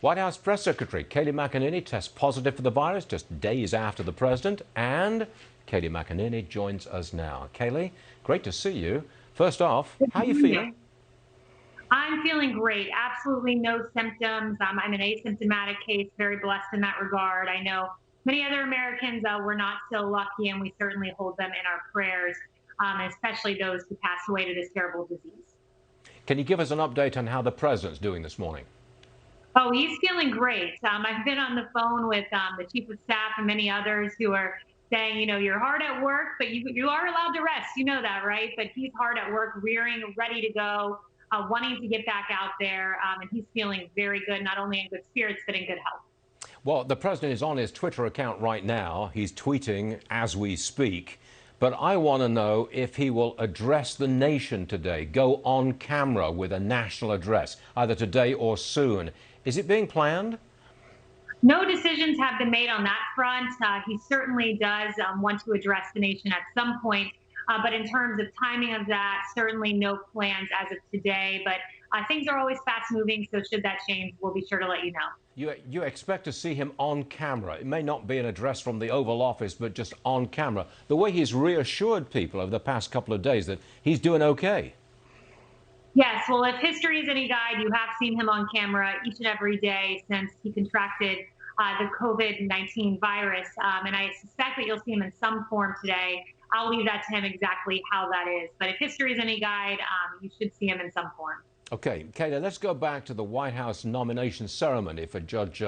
White House Press Secretary Kayleigh McEnany tests positive for the virus just days after the president, and Kayleigh McEnany joins us now. Kayleigh, great to see you. First off, how are you feeling? I'm feeling great. Absolutely no symptoms. I'm an asymptomatic case, very blessed in that regard. I know many other Americans were not so lucky, and we certainly hold them in our prayers, especially those who passed away to this terrible disease. Can you give us an update on how the president's doing this morning? Oh, he's feeling great. I've been on the phone with the chief of staff and many others who are saying, you're hard at work, but you are allowed to rest. You know that, right? But he's hard at work, rearing, ready to go, wanting to get back out there. And he's feeling very good, not only in good spirits, but in good health. Well, the president is on his Twitter account right now. He's tweeting as we speak. But I want to know if he will address the nation today, go on camera with a national address, either today or soon. Is it being planned? No decisions have been made on that front. He certainly does want to address the nation at some point. But in terms of timing of that, certainly no plans as of today. But things are always fast moving, so should that change, we'll be sure to let you know. You expect to see him on camera. It may not be an address from the Oval Office, but just on camera. The way he's reassured people over the past couple of days that he's doing okay. Yes, well, if history is any guide, you have seen him on camera each and every day since he contracted the COVID-19 virus. And I suspect that you'll see him in some form today. I'll leave that to him exactly how that is. But if history is any guide, you should see him in some form. Okay, Kayleigh, let's go back to the White House nomination ceremony for Judge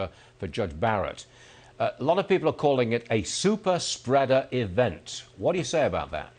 Barrett. A lot of people are calling it a super spreader event. What do you say about that?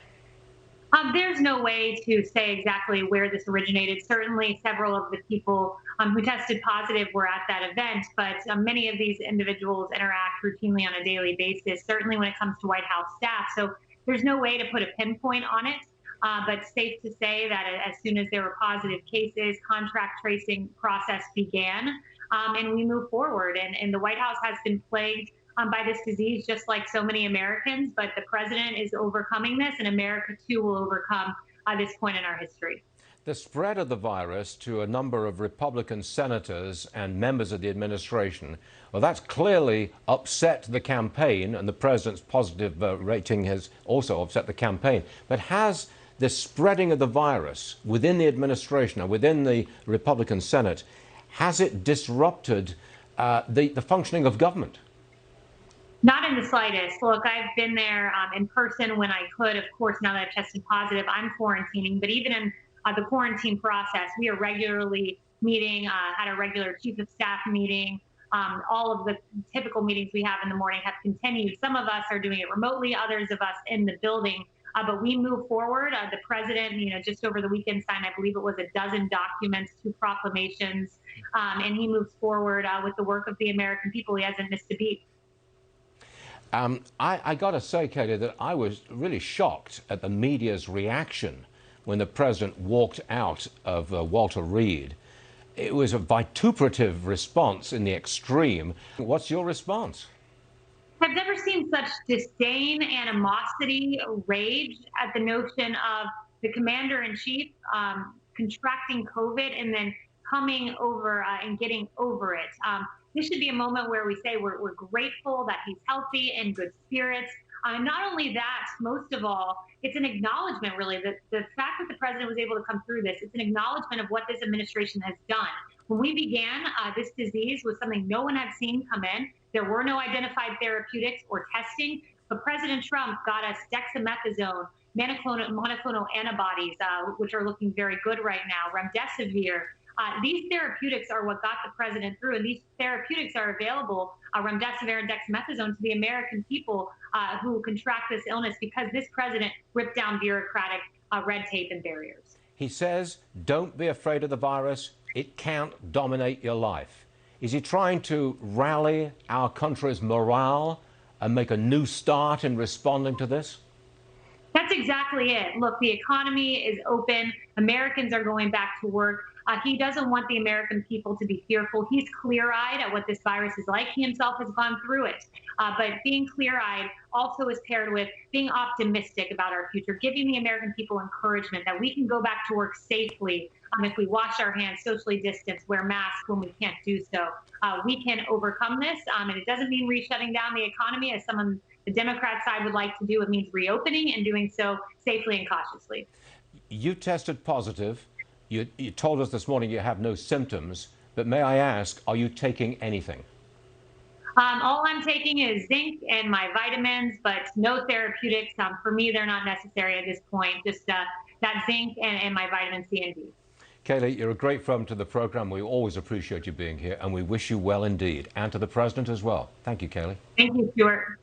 There's no way to say exactly where this originated. Certainly, several of the people who tested positive were at that event, but many of these individuals interact routinely on a daily basis, certainly when it comes to White House staff. So there's no way to put a pinpoint on it, but safe to say that as soon as there were positive cases, contact tracing process began, and we moved forward. And the White House has been plagued by this disease, just like so many Americans, but the president is overcoming this, and America too will overcome this point in our history. The spread of the virus to a number of Republican senators and members of the administration, well, that's clearly upset the campaign, and the president's positive rating has also upset the campaign. But has the spreading of the virus within the administration or within the Republican Senate, has it disrupted the functioning of government? Not in the slightest. Look, I've been there in person when I could. Of course, now that I've tested positive, I'm quarantining. But even in the quarantine process, we are regularly meeting, had a regular chief of staff meeting. All of the typical meetings we have in the morning have continued. Some of us are doing it remotely, others of us in the building. But we move forward. The president, just over the weekend signed, I believe it was a dozen documents, 2 proclamations, and he moves forward with the work of the American people. He hasn't missed a beat. I got to say, Kayleigh, that I was really shocked at the media's reaction when the president walked out of Walter Reed. It was a vituperative response in the extreme. What's your response? I've never seen such disdain, animosity, rage at the notion of the commander-in-chief contracting COVID and then coming over and getting over it. This should be a moment where we say we're grateful that he's healthy and good spirits. And not only that, most of all, it's an acknowledgement, really, that the fact that the president was able to come through this, it's an acknowledgement of what this administration has done. When we began, this disease was something no one had seen come in. There were no identified therapeutics or testing, but President Trump got us dexamethasone, monoclonal antibodies, which are looking very good right now, remdesivir. These therapeutics are what got the president through, and these therapeutics are available, remdesivir and dexamethasone, to the American people who contract this illness because this president ripped down bureaucratic red tape and barriers. He says, don't be afraid of the virus. It can't dominate your life. Is he trying to rally our country's morale and make a new start in responding to this? That's exactly it. Look, the economy is open. Americans are going back to work. He doesn't want the American people to be fearful. He's clear-eyed at what this virus is like. He himself has gone through it. But being clear-eyed also is paired with being optimistic about our future, giving the American people encouragement that we can go back to work safely if we wash our hands, socially distance, wear masks when we can't do so, we can overcome this. And it doesn't mean re-shutting down the economy, as some on the Democrat side would like to do. It means reopening and doing so safely and cautiously. You tested positive. You told us this morning you have no symptoms, but may I ask, are you taking anything? All I'm taking is zinc and my vitamins, but no therapeutics. For me, they're not necessary at this point. Just that zinc and my vitamin C and D. Kayleigh, you're a great friend to the program. We always appreciate you being here, and we wish you well indeed, and to the president as well. Thank you, Kayleigh. Thank you, Stuart.